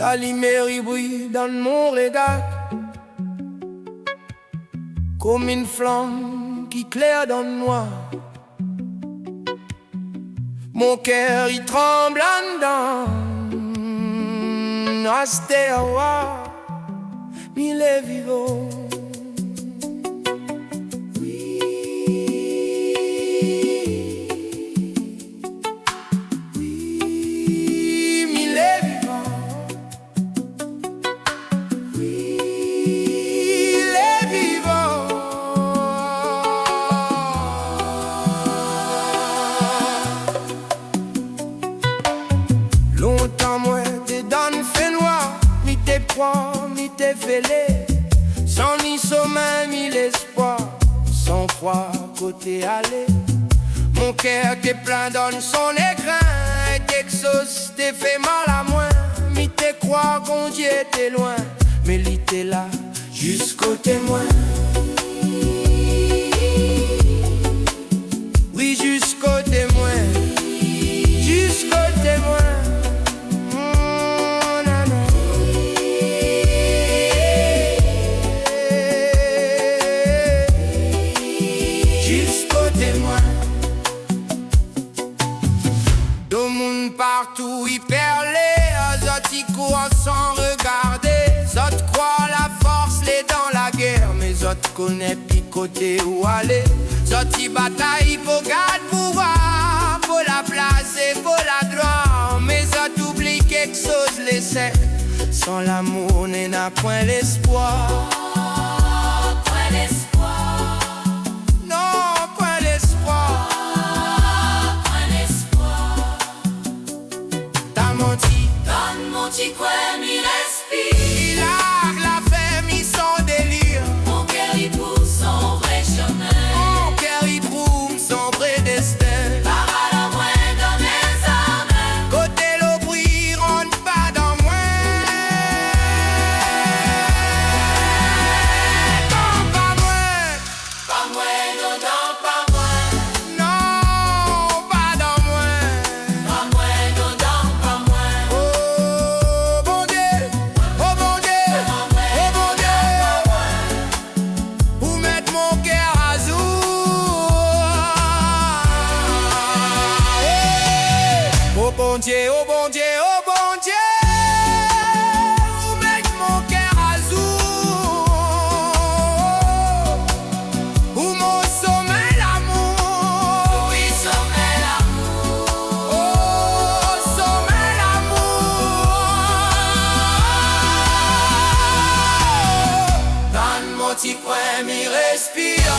La lumière brille dans mon regard, comme une flamme qui claire dans le noir. Mon cœur il tremble en dedans. Astéroïde, il est vivant. Longtemps moi t'es dans le fait noir, mi t'es proie, mi t'es fêlé, sans ni sommeil ni l'espoir, sans froid côté aller. Mon cœur t'es plein dans son écrin, et t'exauce t'es fait mal à moi. Mi t'es croire qu'on Dieu était loin, mais il était là jusqu'au témoin. Oui, jusqu'au témoin, jusqu'au témoin. Tout le monde partout y perlait, autres y courent sans regarder. Autres croient la force, les dans la guerre, mais autres connaissent picoter où aller. Autres y bataillent pour garder pouvoir, pour la place et pour la gloire. Mais autres oublient quelque chose les sait, sans l'amour n'est n'a point l'espoir. Monti quoi mi respire. Il a la femme, il son délire. Mon cœur il trouve son vrai chemin. Mon cœur il trouve son vrai destin. Parole en moins dans mes armes. Côté l'eau brille, rentre pas dans moi. Non, pas moi. Pas moi, non, non, pas moi. Non, pas dans moi. Pas moi, non, non, pas moi. Oh bon Dieu, oh bon Dieu, oh bon Dieu. Vous mettre mon cœur à jour. Oh bon Dieu, oh bon Dieu, oh bon Dieu. Vous mettre mon cœur à jour. Où mon sommeil l'amour. Oui, sommeil l'amour. Oh sommeil l'amour. Dans mon petit coin, mi respire.